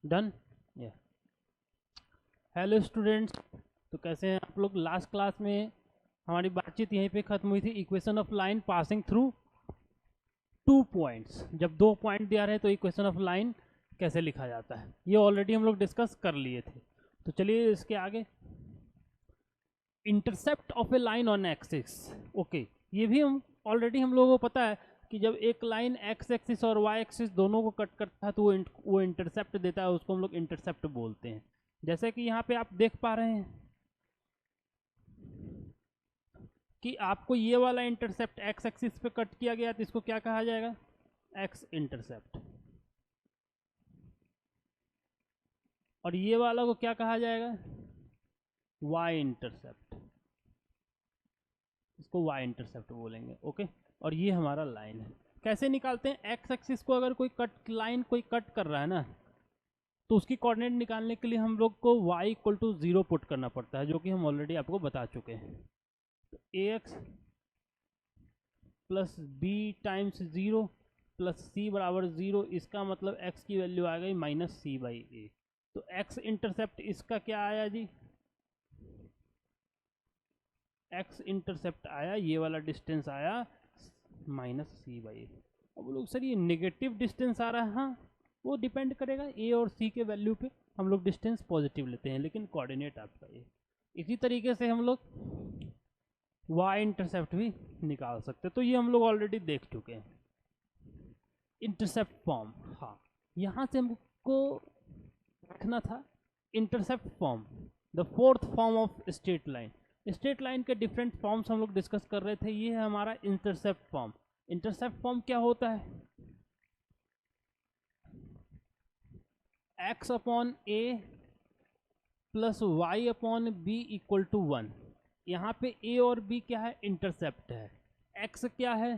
Done. या hello students, तो कैसे हैं आप लोग। लास्ट क्लास में हमारी बातचीत यहीं पे ख़त्म हुई थी। Equation of line passing through 2 points. जब 2 पॉइंट दिया रहे तो इक्वेशन ऑफ लाइन कैसे लिखा जाता है, ये ऑलरेडी हम लोग डिस्कस कर लिए थे। तो चलिए इसके आगे, intercept of A line on axis. Okay, ये भी हम लोगों को पता है कि जब एक लाइन एक्स एक्सिस और वाई एक्सिस दोनों को कट करता है तो वो इंटरसेप्ट देता है, उसको हम लोग इंटरसेप्ट बोलते हैं। जैसे कि यहाँ पे आप देख पा रहे हैं कि आपको ये वाला इंटरसेप्ट एक्स एक्सिस पे कट किया गया, तो इसको क्या कहा जाएगा, एक्स इंटरसेप्ट। और ये वाला को क्या कहा जाएगा, वाई इंटरसेप्ट। इसको वाई इंटरसेप्ट बोलेंगे। ओके, और ये हमारा लाइन है। कैसे निकालते हैं, एक्स एक्सिस को अगर कोई कट लाइन कोई कट कर रहा है ना, तो उसकी कोऑर्डिनेट निकालने के लिए हम लोग को y इक्वल टू 0 पुट करना पड़ता है, जो कि हम ऑलरेडी आपको बता चुके हैं। तो A X plus B times 0 plus C बराबर 0, इसका मतलब x की वैल्यू आ गई माइनस सी बाई ए। तो x इंटरसेप्ट इसका क्या आया जी, x इंटरसेप्ट आया, ये वाला डिस्टेंस आया माइनस सी बाई ए। अब लोग सर ये नेगेटिव डिस्टेंस आ रहा है, हाँ वो डिपेंड करेगा ए और सी के वैल्यू पे। हम लोग डिस्टेंस पॉजिटिव लेते हैं, लेकिन कोऑर्डिनेट आपका ये। इसी तरीके से हम लोग वाई इंटरसेप्ट भी निकाल सकते हैं, तो ये हम लोग ऑलरेडी देख चुके हैं। इंटरसेप्ट फॉर्म, हाँ यहाँ से हमको देखना था intercept form, the fourth form of straight line. Straight line के डिफरेंट फॉर्म्स हम लोग डिस्कस कर रहे थे, ये है हमारा इंटरसेप्ट फॉर्म। इंटरसेप्ट फॉर्म क्या होता है, X upon A plus Y upon B equal to 1। यहाँ पे ए और बी क्या है, इंटरसेप्ट है। एक्स क्या है,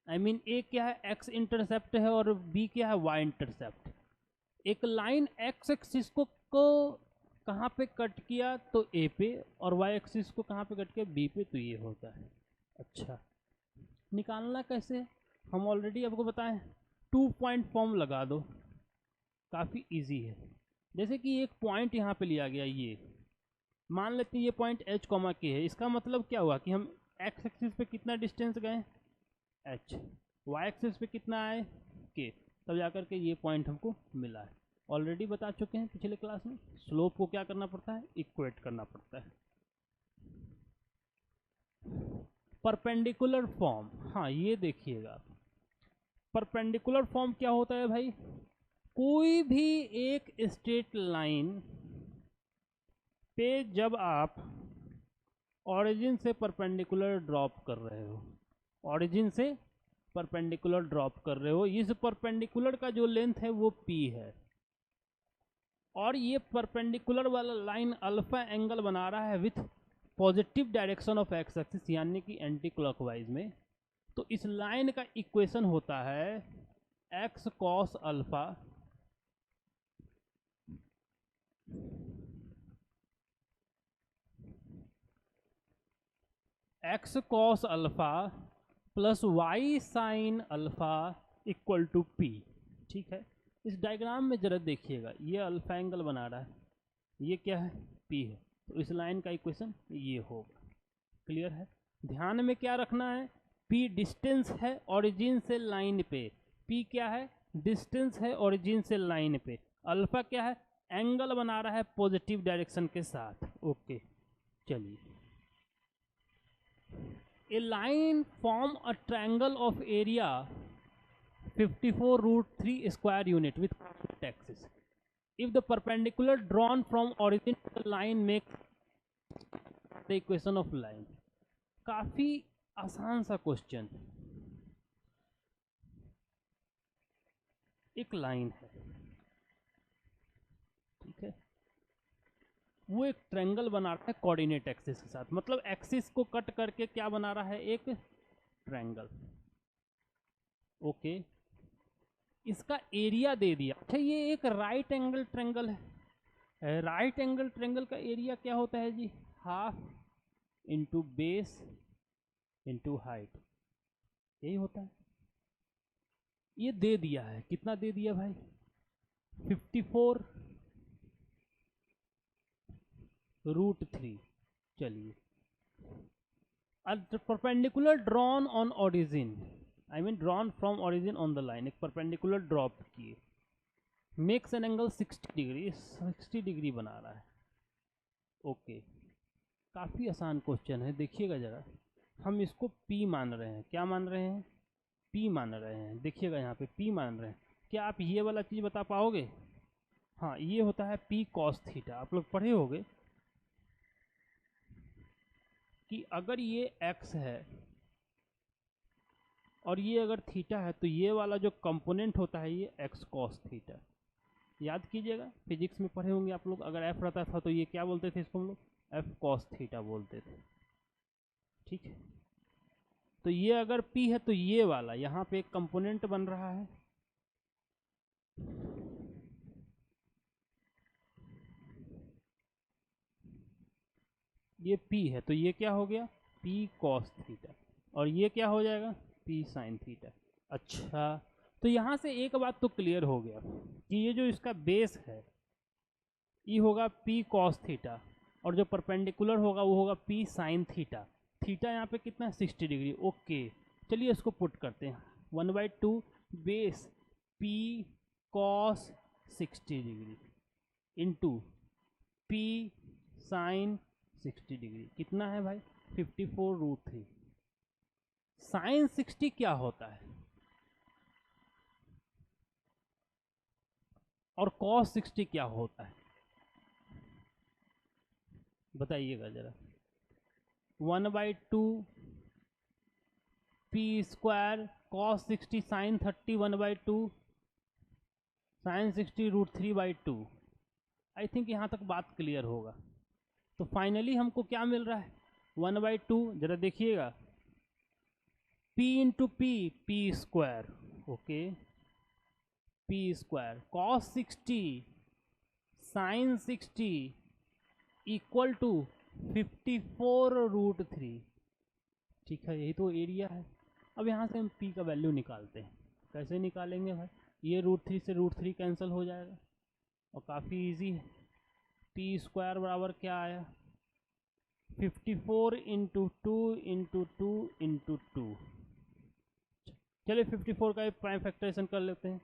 ए क्या है, एक्स इंटरसेप्ट है, और बी क्या है, वाई इंटरसेप्ट। एक लाइन एक्स एक्सिस को कहाँ पे कट किया, तो ए पे, और वाई एक्सिस को कहाँ पे कट किया, बी पे, तो ये होता है। अच्छा, निकालना कैसे, हम ऑलरेडी आपको बताएं, 2 पॉइंट फॉर्म लगा दो, काफ़ी इजी है। जैसे कि एक पॉइंट यहाँ पे लिया गया, ये मान लेते हैं ये पॉइंट एच कॉमा के है। इसका मतलब क्या हुआ कि हम एक्स एक्सिस पे कितना डिस्टेंस गए, एच, वाई एक्सिस पे कितना आए, के, तब जाकर के ये पॉइंट हमको मिला है। ऑलरेडी बता चुके हैं पिछले क्लास में, स्लोप को क्या करना पड़ता है, इक्वेट करना पड़ता है। परपेंडिकुलर फॉर्म, हाँ ये देखिएगा, परपेंडिकुलर फॉर्म क्या होता है भाई, कोई भी एक स्ट्रेट लाइन पे जब आप ऑरिजिन से परपेंडिकुलर ड्रॉप कर रहे हो, ऑरिजिन से परपेंडिकुलर ड्रॉप कर रहे हो, इस परपेंडिकुलर का जो लेंथ है वो p है, और ये परपेंडिकुलर वाला लाइन अल्फा एंगल बना रहा है with positive direction of x axis, यानी कि एंटी क्लॉकवाइज में। तो इस लाइन का इक्वेशन होता है x cos alpha X cos alpha plus Y sine alpha equal to P. ठीक है, इस डायग्राम में जरा देखिएगा, ये अल्फा एंगल बना रहा है, ये क्या है, पी है, तो इस लाइन का इक्वेशन ये होगा। क्लियर है, ध्यान में क्या रखना है, पी डिस्टेंस है ओरिजिन से लाइन पे, पी क्या है, डिस्टेंस है ओरिजिन से लाइन पे, अल्फा क्या है, एंगल बना रहा है पॉजिटिव डायरेक्शन के साथ। ओके, चलिए, a line form a triangle of area 54 root 3 square unit with coordinate axis if the perpendicular drawn from origin to the line makes the equation of line। काफी आसान सा question. एक line है, ठीक है, वो एक ट्रायंगल बना रहा है कोऑर्डिनेट एक्सिस के साथ, मतलब एक्सिस को कट करके क्या बना रहा है, एक ट्रायंगल। ओके, इसका एरिया दे दिया। अच्छा, ये एक राइट एंगल ट्रायंगल है, राइट एंगल ट्रायंगल का एरिया क्या होता है जी, half into base into height, यही होता है। ये दे दिया है, कितना दे दिया भाई, 54 रूट 3। चलिए, perpendicular drawn on origin, I mean drawn from origin on the line, एक परपेंडिकुलर ड्रॉप किए, makes an angle 60 degree, 60 degree बना रहा है। ओके, काफ़ी आसान क्वेश्चन है, देखिएगा ज़रा। हम इसको P मान रहे हैं, क्या मान रहे हैं? P मान रहे हैं। देखिएगा यहाँ पे P मान रहे हैं। क्या आप ये वाला चीज़ बता पाओगे? हाँ, ये होता है P cos थीटा। आप लोग पढ़े होंगे कि अगर ये x है और ये अगर थीटा है तो ये वाला जो कंपोनेंट होता है ये x cos थीटा। याद कीजिएगा, फिजिक्स में पढ़े होंगे आप लोग। अगर f रहता था तो ये क्या बोलते थे इसको हम लोग? f cos थीटा बोलते थे। ठीक है, तो ये अगर P है तो ये वाला यहाँ पे एक कंपोनेंट बन रहा है, ये P है तो ये क्या हो गया? P cos theta. और ये क्या हो जाएगा? P sin theta. अच्छा, तो यहाँ से एक बात तो क्लियर हो गया कि ये जो इसका बेस है ये होगा P cos थीटा, और जो परपेंडिकुलर होगा वो होगा P sin थीटा। थीटा यहाँ पे कितना है? 60 डिग्री। ओके, चलिए इसको पुट करते हैं। 1/2 base P cos 60 degree into P sin 60 degree, कितना है भाई? 54 रूट 3। साइन 60 क्या होता है और कॉस 60 क्या होता है, बताइएगा जरा। 1/2 P square cos 60 sine 30 1/2 sine 60 root 3/2। I think यहाँ तक बात क्लियर होगा। तो फाइनली हमको क्या मिल रहा है? 1/2, जरा देखिएगा, P into P square, okay, P square cos 60 sine 60 equal to 54 root 3। ठीक है, यही तो एरिया है। अब यहाँ से हम P का वैल्यू निकालते हैं। कैसे निकालेंगे भाई? ये रूट 3 से रूट 3 कैंसिल हो जाएगा और काफ़ी इजी है। P स्क्वायर बराबर क्या आया? 54 इंटू 2 इंटू 2 इंटू 2। चलिए 54 का एक प्राइम फैक्टराइजेशन कर लेते हैं।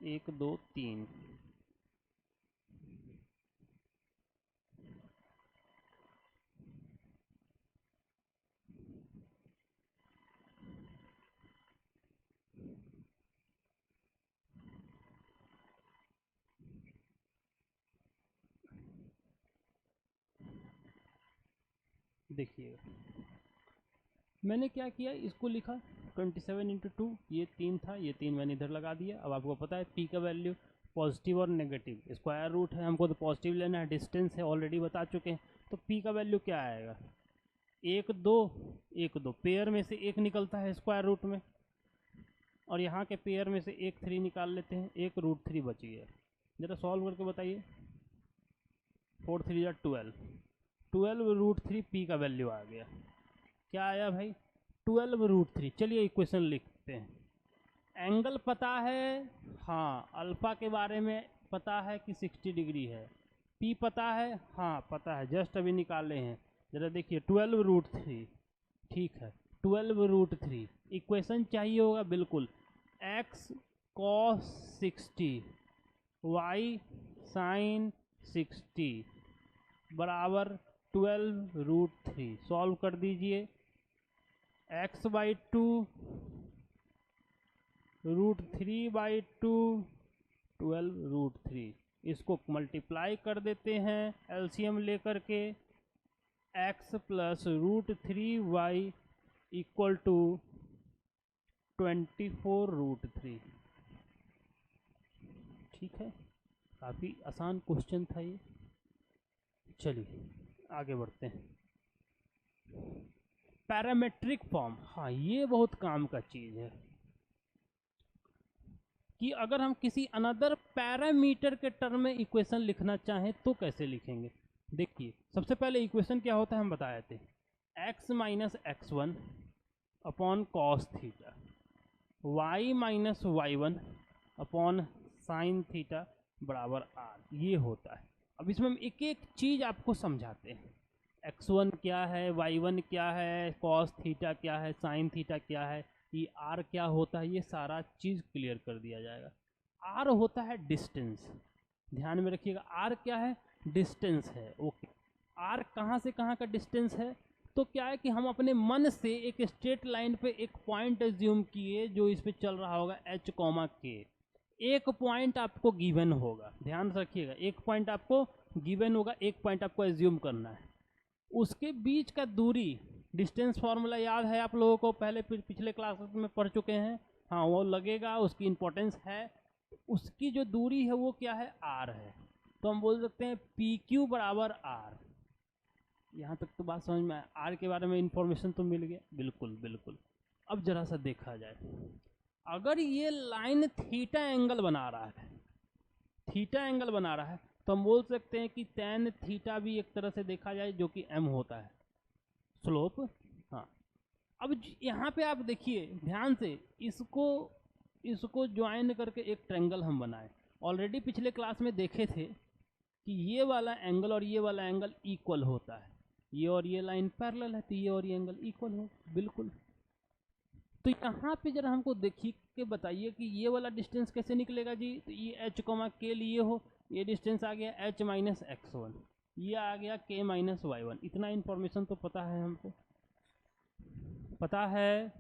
एक दो तीन, देखिएगा मैंने क्या किया, इसको लिखा 27 इंटू 2, ये 3 था, ये 3 मैंने इधर लगा दिया। अब आपको पता है P का वैल्यू पॉजिटिव और नेगेटिव, स्क्वायर रूट है, हमको तो पॉजिटिव लेना है, डिस्टेंस है ऑलरेडी बता चुके हैं। तो P का वैल्यू क्या आएगा? 1 2 1 2, पेयर में से एक निकलता है स्क्वायर रूट में, और यहाँ के पेयर में से एक 3 निकाल लेते हैं, एक रूट 3 बच गया। ज़रा सॉल्व करके बताइए। 4 3 12, 12 रूट 3 P का वैल्यू आ गया। क्या आया भाई? 12 रूट 3। चलिए इक्वेशन लिखते हैं। एंगल पता है, हाँ, अल्फा के बारे में पता है कि 60 डिग्री है। P पता है, हाँ पता है, जस्ट अभी निकाले हैं। जरा देखिए 12 रूट 3, ठीक है, 12 रूट 3। इक्वेशन चाहिए होगा बिल्कुल, x cos 60 y sin 60 बराबर 12 रूट 3। सॉल्व कर दीजिए। x/2 रूट 3/2 12 रूट 3, इसको मल्टीप्लाई कर देते हैं एलसीएम लेकर के। x plus root 3y equal to 24 root 3। ठीक है, काफ़ी आसान क्वेश्चन था ये। चलिए आगे बढ़ते हैं। पैरामेट्रिक फॉर्म, हाँ ये बहुत काम का चीज़ है कि अगर हम किसी अनदर पैरामीटर के टर्म में इक्वेशन लिखना चाहें तो कैसे लिखेंगे। देखिए सबसे पहले इक्वेशन क्या होता है हम बताए थे, x minus x one upon cos theta, y minus y one upon sine theta बराबर r, ये होता है। अब इसमें हम एक एक चीज़ आपको समझाते हैं, x1 क्या है, y1 क्या है, कॉस थीटा क्या है, साइन थीटा क्या है, ये r क्या होता है, ये सारा चीज़ क्लियर कर दिया जाएगा। r होता है डिस्टेंस, ध्यान में रखिएगा, r क्या है, डिस्टेंस है। ओके, r कहाँ से कहाँ का डिस्टेंस है, तो क्या है कि हम अपने मन से एक स्ट्रेट लाइन पे एक पॉइंट एज्यूम किए जो इस पे चल रहा होगा h कॉमा k, एक पॉइंट आपको गिवन होगा, ध्यान रखिएगा, एक पॉइंट आपको गिवन होगा, एक पॉइंट आपको एज्यूम करना है, उसके बीच का दूरी, डिस्टेंस फार्मूला याद है आप लोगों को, पहले पिछले क्लास में पढ़ चुके हैं, हाँ वो लगेगा, उसकी इंपॉर्टेंस है। उसकी जो दूरी है वो क्या है, r है, तो हम बोल सकते हैं पी क्यू बराबर r। यहाँ तक तो बात समझ में आया, r के बारे में इंफॉर्मेशन तो मिल गया, बिल्कुल बिल्कुल। अब जरा सा देखा जाए, अगर ये लाइन थीटा एंगल बना रहा है, थीटा एंगल बना रहा है, तो हम बोल सकते हैं कि tan थीटा भी एक तरह से देखा जाए जो कि m होता है, स्लोप। हाँ, अब यहाँ पे आप देखिए ध्यान से, इसको ज्वाइन करके एक ट्रायंगल हम बनाए, ऑलरेडी पिछले क्लास में देखे थे कि ये वाला एंगल और ये वाला एंगल इक्वल होता है, ये और ये लाइन पैरेलल है तो ये और ये एंगल इक्वल हो, बिल्कुल। तो यहाँ पे जरा हमको देखिए के बताइए कि ये वाला डिस्टेंस कैसे निकलेगा जी, तो ये h कॉमा के लिए हो, ये डिस्टेंस आ गया h माइनस एक्स वन, ये आ गया k माइनस वाई वन, इतना इन्फॉर्मेशन तो पता है हमको, पता है,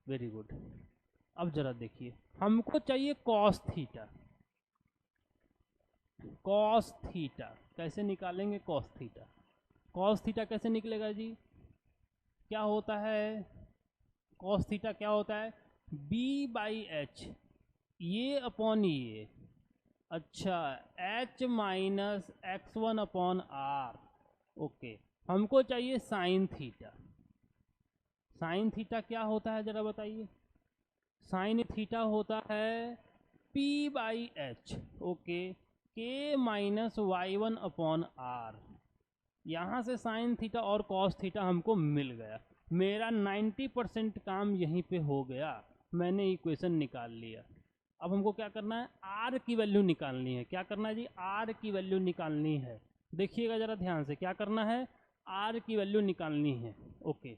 वेरी गुड। अब जरा देखिए, हमको चाहिए कॉस थीटा, कॉस थीटा कैसे निकालेंगे, कॉस थीटा, कॉस थीटा कैसे निकलेगा जी, क्या होता है, कॉस थीटा क्या होता है, b बाई एच, ये अपॉन ये, अच्छा h minus x one upon r. Okay, हमको चाहिए साइन थीटा, साइन थीटा क्या होता है जरा बताइए, साइन थीटा होता है p by h, okay, k minus y one upon r. यहाँ से साइन थीटा और कॉस थीटा हमको मिल गया, मेरा 90% काम यहीं पे हो गया, मैंने इक्वेशन निकाल लिया। अब हमको क्या करना है, r की वैल्यू निकालनी है, क्या करना है जी, r की वैल्यू निकालनी है, देखिएगा जरा ध्यान से, क्या करना है, r की वैल्यू निकालनी है। ओके,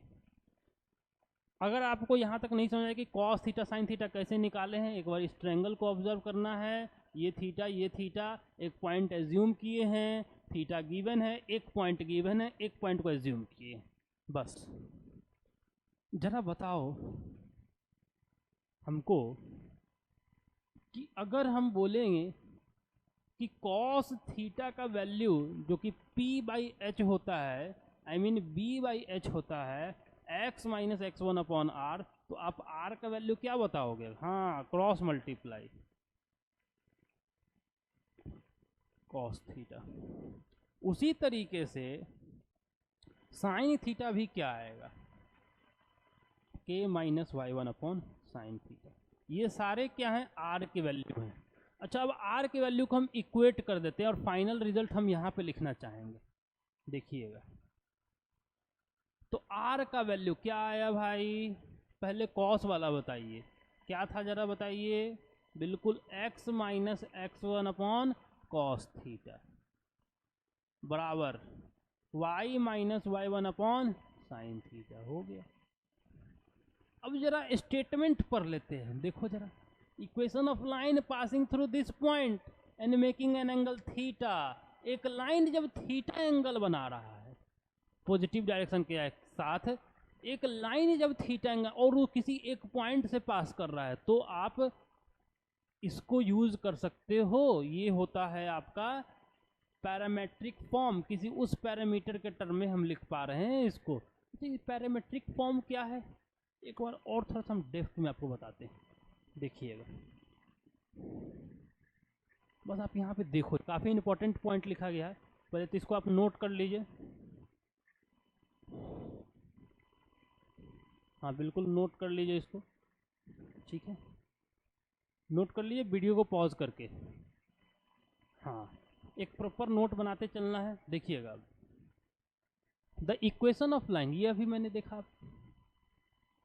अगर आपको यहाँ तक नहीं समझ आया कि कॉस थीटा साइन थीटा कैसे निकाले हैं, एक बार इस ट्रायंगल को ऑब्जर्व करना है, ये थीटा एक पॉइंट एज्यूम किए हैं, थीटा गिवन है, एक पॉइंट गिवन है, एक पॉइंट को एज्यूम किए, बस। जरा बताओ हमको कि अगर हम बोलेंगे कि कॉस थीटा का वैल्यू जो कि p बाई एच होता है, I mean b by h होता है, x minus x one upon r, तो आप r का वैल्यू क्या बताओगे, हाँ क्रॉस मल्टीप्लाई कॉस थीटा। उसी तरीके से साइन थीटा भी क्या आएगा, k minus y one upon sine theta, ये सारे क्या हैं, r की वैल्यू हैं। अच्छा, अब r की वैल्यू को हम इक्वेट कर देते हैं और फाइनल रिजल्ट हम यहाँ पे लिखना चाहेंगे, देखिएगा, तो r का वैल्यू क्या आया भाई, पहले कॉस वाला बताइए क्या था जरा बताइए, बिल्कुल x minus x one upon cos theta बराबर y minus y one upon sine theta, हो गया। अब जरा स्टेटमेंट पढ़ लेते हैं, देखो जरा, equation of line passing through this point and making an angle theta, एक लाइन जब थीटा एंगल बना रहा है पॉजिटिव डायरेक्शन के साथ, एक लाइन जब थीटा एंगल और वो किसी एक पॉइंट से पास कर रहा है, तो आप इसको यूज कर सकते हो, ये होता है आपका पैरामेट्रिक फॉर्म, किसी उस पैरामीटर के टर्म में हम लिख पा रहे हैं इसको। पैरामेट्रिक फॉर्म क्या है, एक बार और थोड़ा सा हम डेप्थ में आपको बताते हैं, देखिएगा। बस आप यहाँ पे देखो, काफ़ी इंपॉर्टेंट पॉइंट लिखा गया है, पहले तो इसको आप नोट कर लीजिए। हाँ बिल्कुल नोट कर लीजिए इसको, ठीक है, नोट कर लीजिए वीडियो को पॉज करके। हाँ, एक प्रॉपर नोट बनाते चलना है। देखिएगा, द इक्वेशन ऑफ लाइन, ये अभी मैंने देखा। अब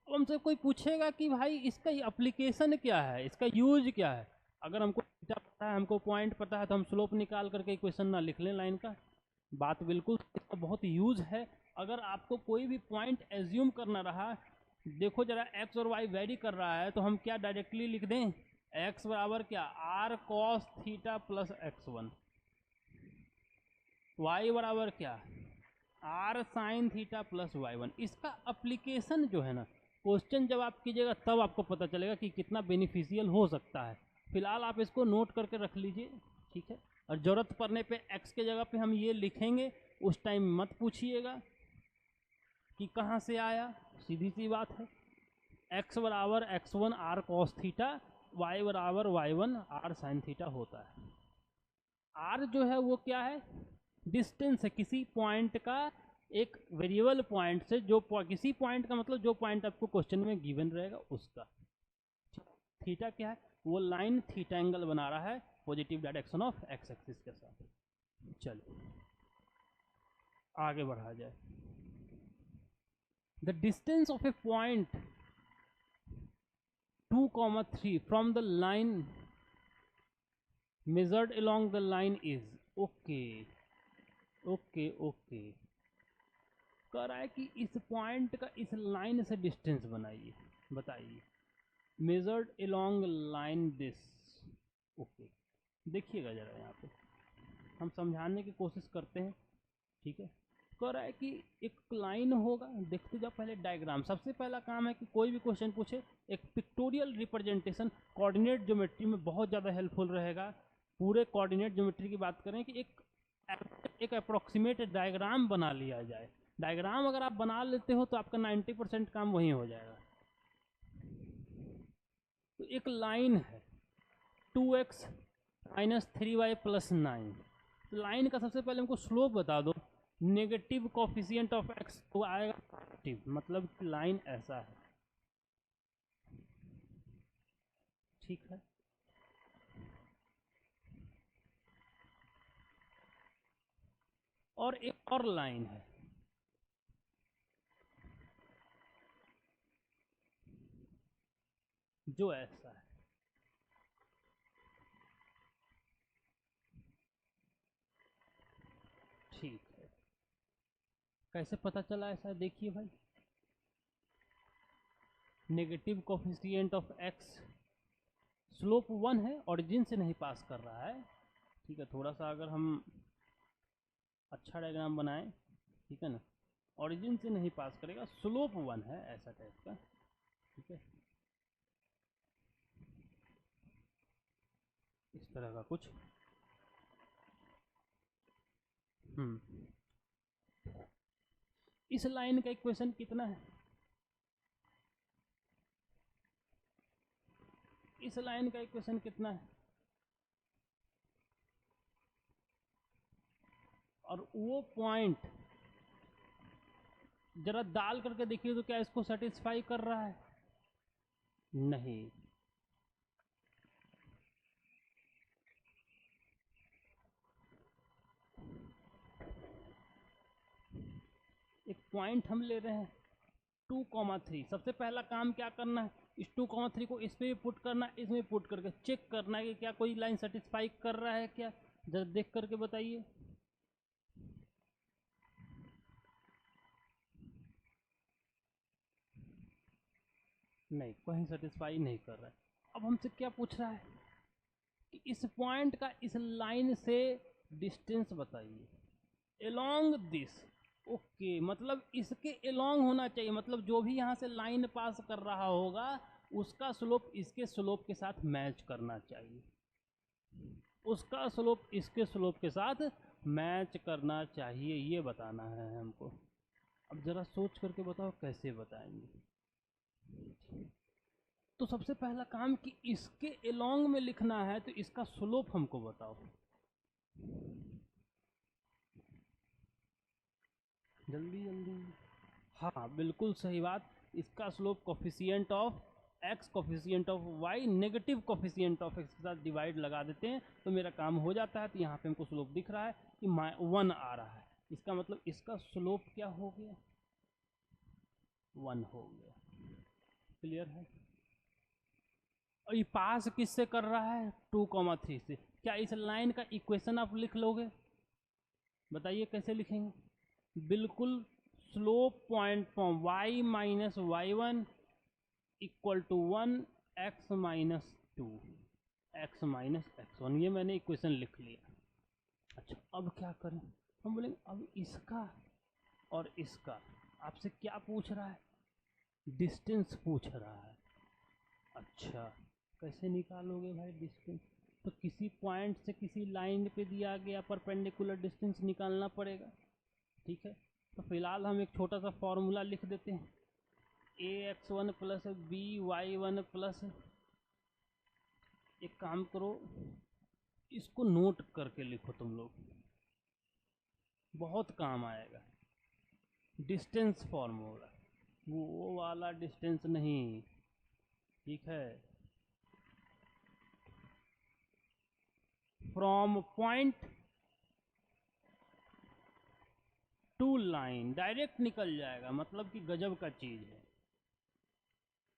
हमसे कोई पूछेगा कि भाई इसका एप्लीकेशन क्या है, इसका यूज क्या है। अगर हमको थीटा पता है, हमको पॉइंट पता है, तो हम स्लोप निकाल करके इक्वेशन ना लिख लें लाइन का। बात बिल्कुल, इसका बहुत यूज है। अगर आपको कोई भी पॉइंट एज्यूम करना रहा, देखो जरा एक्स और वाई वेरी कर रहा है, तो हम क्या डायरेक्टली लिख दें, एक्स बराबर क्या, r cos theta plus x one, y बराबर क्या, r sine theta plus y one. इसका अप्लीकेशन जो है ना, क्वेश्चन जब आप कीजिएगा तब आपको पता चलेगा कि कितना बेनिफिशियल हो सकता है। फिलहाल आप इसको नोट करके रख लीजिए, ठीक है। और ज़रूरत पड़ने पे एक्स के जगह पे हम ये लिखेंगे, उस टाइम मत पूछिएगा कि कहाँ से आया, सीधी सी बात है। एक्स बराबर X one R cos theta, Y बराबर Y one R sine theta होता है। आर जो है वो क्या है, डिस्टेंस है किसी पॉइंट का, एक वेरिएबल पॉइंट से, जो किसी पॉइंट का मतलब जो पॉइंट आपको क्वेश्चन में गिवन रहेगा उसका। थीटा क्या है, वो लाइन थीटा एंगल बना रहा है positive direction of x axis के साथ। चलो आगे बढ़ा जाए। The distance of A point 2,3 from the line measured along the line is, okay okay okay, कह रहा है कि इस पॉइंट का इस लाइन से डिस्टेंस बनाइए, बताइए, measured along line this. Okay, देखिएगा जरा यहाँ पे हम समझाने की कोशिश करते हैं, ठीक है। कह रहा है कि एक लाइन होगा, देखते जाओ पहले डायग्राम। सबसे पहला काम है कि कोई भी क्वेश्चन पूछे, एक पिक्टोरियल रिप्रेजेंटेशन कोऑर्डिनेट ज्योमेट्री में बहुत ज़्यादा हेल्पफुल रहेगा। पूरे कोऑर्डिनेट ज्योमेट्री की बात करें कि एक अप्रोक्सीमेट डायग्राम बना लिया जाए। डायग्राम अगर आप बना लेते हो तो आपका 90% काम वहीं हो जाएगा। तो एक लाइन है 2x माइनस 3y प्लस 9। तो लाइन का सबसे पहले हमको स्लोप बता दो, नेगेटिव कोफिशिएंट ऑफ x तो आएगा नेगेटिव, मतलब लाइन ऐसा है, ठीक है। और एक और लाइन है, जो ऐसा है, ठीक है। कैसे पता चला ऐसा, देखिए भाई, negative coefficient of x, slope 1 है, ऑरिजिन से नहीं पास कर रहा है, ठीक है। थोड़ा सा अगर हम अच्छा डायग्राम बनाएं, ठीक है ना, ऑरिजिन से नहीं पास करेगा, स्लोप 1 है, ऐसा टाइप का, ठीक है, इस तरह का कुछ। इस लाइन का इक्वेशन कितना है, इस लाइन का इक्वेशन कितना है, और वो पॉइंट जरा डाल करके देखिए तो क्या इसको सेटिस्फाई कर रहा है, नहीं। एक पॉइंट हम ले रहे हैं 2,3, सबसे पहला काम क्या करना है, इस 2,3 को इस पे भी पुट करना है, इसमें पुट करके चेक करना है कि क्या कोई लाइन सेटिस्फाई कर रहा है क्या, जरा देख करके बताइए। नहीं, कहीं सेटिस्फाई नहीं कर रहा है। अब हमसे क्या पूछ रहा है कि इस पॉइंट का इस लाइन से डिस्टेंस बताइए अलोंग दिस। ओके, मतलब इसके अलोंग होना चाहिए, मतलब जो भी यहाँ से लाइन पास कर रहा होगा उसका स्लोप इसके स्लोप के साथ मैच करना चाहिए, उसका स्लोप इसके स्लोप के साथ मैच करना चाहिए, ये बताना है हमको। अब जरा सोच करके बताओ कैसे बताएंगे। तो सबसे पहला काम कि इसके एलोंग में लिखना है, तो इसका स्लोप हमको बताओ, जल्दी जल्दी। हाँ बिल्कुल सही बात, इसका slope coefficient of x coefficient of y negative coefficient of x के साथ डिवाइड लगा देते हैं तो मेरा काम हो जाता है। तो यहाँ पे हमको स्लोप दिख रहा है कि 1 आ रहा है, इसका मतलब इसका स्लोप क्या हो गया, 1 हो गया। क्लियर है। और ये पास किससे कर रहा है, 2,3 से। क्या इस लाइन का इक्वेशन आप लिख लोगे, बताइए कैसे लिखेंगे। बिल्कुल, slope point from y minus y one equal to 1 x minus 2 x minus x1, ये मैंने इक्वेशन लिख लिया। अच्छा अब क्या करें, हम बोलेंगे अब इसका और इसका आपसे क्या पूछ रहा है, डिस्टेंस पूछ रहा है। अच्छा कैसे निकालोगे भाई डिस्टेंस, तो किसी पॉइंट से किसी लाइन पे दिया गया परपेंडिकुलर डिस्टेंस निकालना पड़ेगा। ठीक है, तो फिलहाल हम एक छोटा सा फॉर्मूला लिख देते हैं, ax1 प्लस by1 प्लस, एक काम करो इसको नोट करके लिखो तुम लोग, बहुत काम आएगा। डिस्टेंस फॉर्मूला, वो वाला डिस्टेंस नहीं, ठीक है, from point two line, direct निकल जाएगा, मतलब कि गजब का चीज है।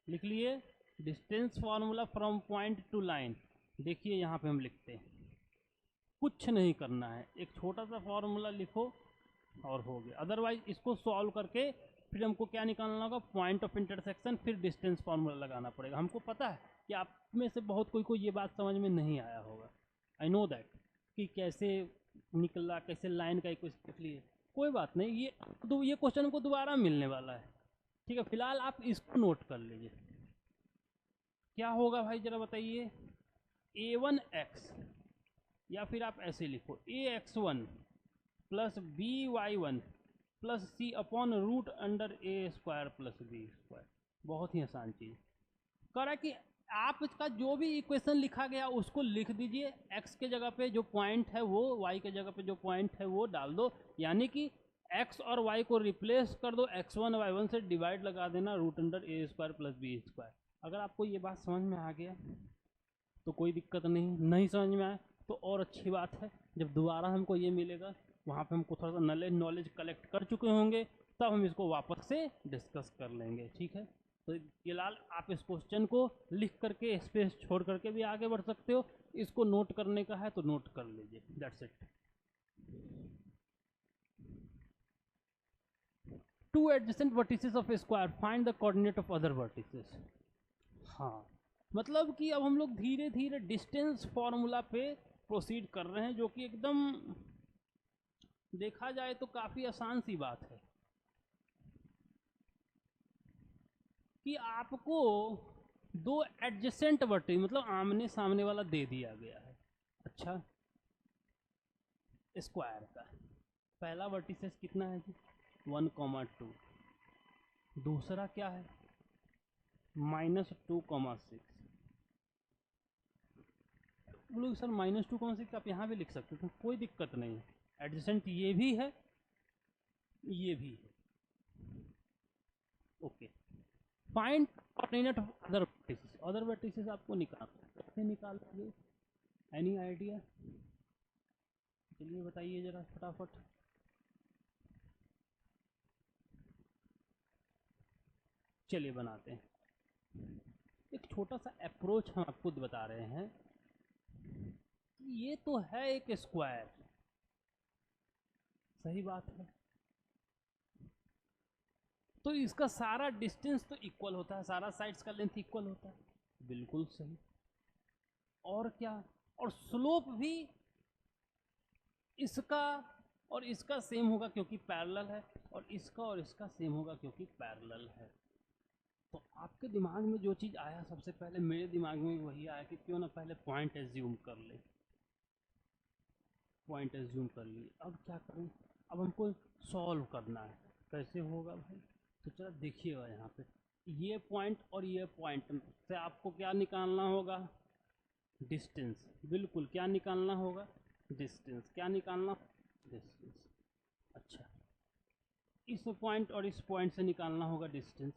लिख लिए, distance formula from point two line. देखिए यहाँ पे हम लिखते हैं, कुछ नहीं करना है, एक छोटा सा फॉर्मूला लिखो और हो गया। अदरवाइज इसको सॉल्व करके फिर हमको क्या निकालना होगा, पॉइंट ऑफ इंटरसेक्शन, फिर डिस्टेंस फॉर्मूला लगाना पड़ेगा। हमको पता है कि आप में से बहुत कोई को ये बात समझ में नहीं आया होगा, आई नो दैट, कि कैसे निकला, कैसे लाइन का इक्वेशन लिख लिए। कोई बात नहीं, ये क्वेश्चन हमको दोबारा मिलने वाला है। ठीक है, फिलहाल आप इसको नोट कर लीजिए। क्या होगा भाई जरा बताइए, a1x, या फिर आप ऐसे लिखो ax1 plus by1 plus C upon root under A square plus B square. बहुत ही आसान चीज कह रहा है कि आप इसका जो भी इक्वेशन लिखा गया उसको लिख दीजिए, x के जगह पे जो पॉइंट है वो, y के जगह पे जो पॉइंट है वो डाल दो, यानी कि x और y को रिप्लेस कर दो, x1 y1 से डिवाइड लगा देना root under A square plus B square. अगर आपको ये बात समझ में आ गया तो कोई दिक्कत नहीं, नहीं समझ में आए तो और अच्छी बात है, जब दोबारा हमको ये मिलेगा वहाँ पे हमको थोड़ा सा नॉलेज कलेक्ट कर चुके होंगे, तब हम इसको वापस से डिस्कस कर लेंगे। ठीक है, तो फिलहाल आप इस क्वेश्चन को लिख करके स्पेस छोड़ करके भी आगे बढ़ सकते हो, इसको नोट करने का है तो नोट कर लीजिए, that's it. Two adjacent vertices of square, find the coordinate of other vertices. हाँ, मतलब कि अब हम लोग धीरे धीरे डिस्टेंस फॉर्मूला पे प्रोसीड कर रहे हैं, जो कि एकदम देखा जाए तो काफी आसान सी बात है कि आपको दो एडजेसेंट वर्टिस, मतलब आमने सामने वाला दे दिया गया है। अच्छा, स्क्वायर का पहला वर्टिसेस कितना है जी, 1,2, दूसरा क्या है -2,6। बोलो सर -2,6 आप यहाँ भी लिख सकते थे, कोई दिक्कत नहीं है, एडजेसेंट ये भी है ये भी है। Okay, find coordinate of other vertices, other vertices आपको निकालना, कैसे निकालोगे, एनी आइडिया, चलिए बताइए जरा फटाफट। चलिए बनाते हैं, एक छोटा सा अप्रोच हम आपको बता रहे हैं। ये तो है एक स्क्वायर, सही बात है, तो इसका सारा डिस्टेंस तो इक्वल होता है, सारा साइड्स का लेंथ इक्वल होता है, बिल्कुल सही। और क्या, और स्लोप भी इसका और इसका सेम होगा क्योंकि पैरेलल है, और इसका सेम होगा क्योंकि पैरेलल है। तो आपके दिमाग में जो चीज़ आया सबसे पहले मेरे दिमाग में वही आया कि क्यों ना पहले पॉइंट एज्यूम कर ले, पॉइंट एज्यूम कर लिए। अब क्या करें, अब हमको सॉल्व करना है, कैसे होगा भाई, तो चलो देखिएगा यहाँ पे, ये पॉइंट और ये पॉइंट से आपको क्या निकालना होगा, डिस्टेंस। बिल्कुल, क्या निकालना होगा, डिस्टेंस। क्या निकालना, डिस्टेंस। अच्छा, इस पॉइंट और इस पॉइंट से निकालना होगा डिस्टेंस।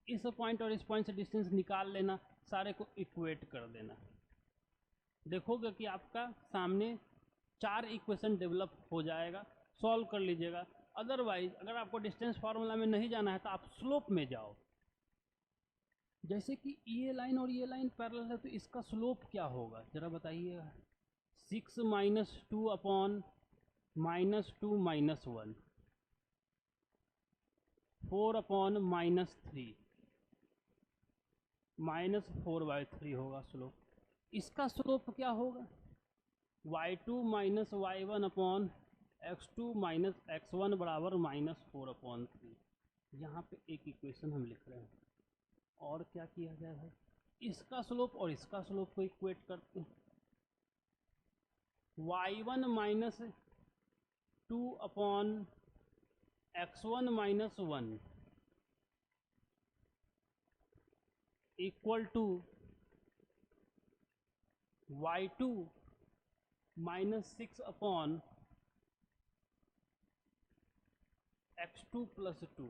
इस पॉइंट और इस पॉइंट से डिस्टेंस निकाल लेना, सारे को इक्वेट कर देना। देखोगे कि आपका सामने 4 इक्वेशन डेवलप हो जाएगा, सॉल्व कर लीजिएगा। अदरवाइज अगर आपको डिस्टेंस फार्मूला में नहीं जाना है तो आप स्लोप में जाओ। जैसे कि ये लाइन और ये लाइन पैरेलल है तो इसका स्लोप क्या होगा जरा बताइएगा। 6 - 2 अपॉन -2 - 1, 4 अपॉन -3, -4/3 होगा स्लोप। इसका स्लोप क्या होगा, y2 - y1 upon x2 - x1 बराबर -4/3। यहाँ पे एक इक्वेशन हम लिख रहे हैं। और क्या किया जाए भाई, इसका स्लोप और इसका स्लोप को इक्वेट करते हैं। y1 - 2 upon x1 - 1 equal to y2 - 6 upon x2 + 2।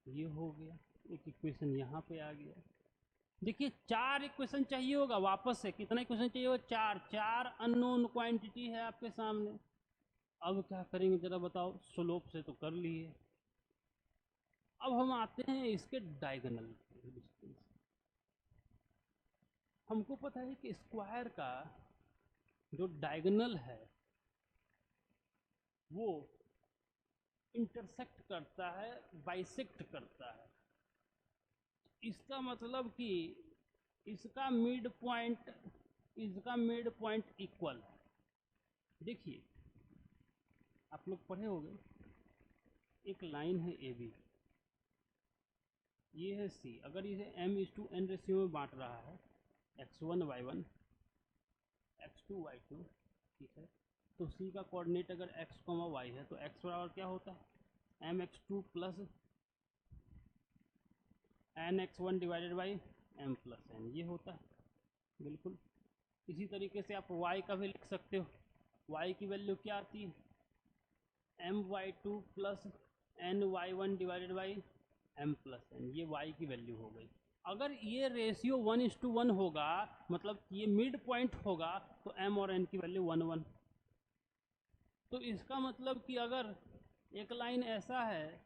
ये हो गया एक इक्वेशन, यहाँ पे आ गया। देखिए 4 इक्वेशन चाहिए होगा, वापस से कितना इक्वेशन चाहिए होगा, 4 अननोन क्वांटिटी है आपके सामने। अब क्या करेंगे जरा बताओ, स्लोप से तो कर लिए। अब हम आते हैं इसके डायगोनल। हमको पता है कि स्क्वायर का जो डायगोनल है वो इंटरसेक्ट करता है, बाइसेक्ट करता है। इसका मतलब कि इसका मिड पॉइंट इक्वल है। देखिए आप लोग पढ़े होंगे, एक लाइन है ए बी, ये है सी। अगर इसे m/n रेशियो में बांट रहा है, x1 y1 x2 y2, ठीक है, तो सी का कोऑर्डिनेट अगर x, y है तो x बराबर क्या होता है, mx2 plus nx1 divided by m plus n, ये होता है। बिल्कुल इसी तरीके से आप y का भी लिख सकते हो। y की वैल्यू क्या आती है, my2 plus ny1 divided by m plus n, ये y की वैल्यू हो गई। अगर ये रेशियो 1:1 होगा, मतलब ये मिड पॉइंट होगा, तो m और n की वैल्यू 1:1। तो इसका मतलब कि अगर एक लाइन ऐसा है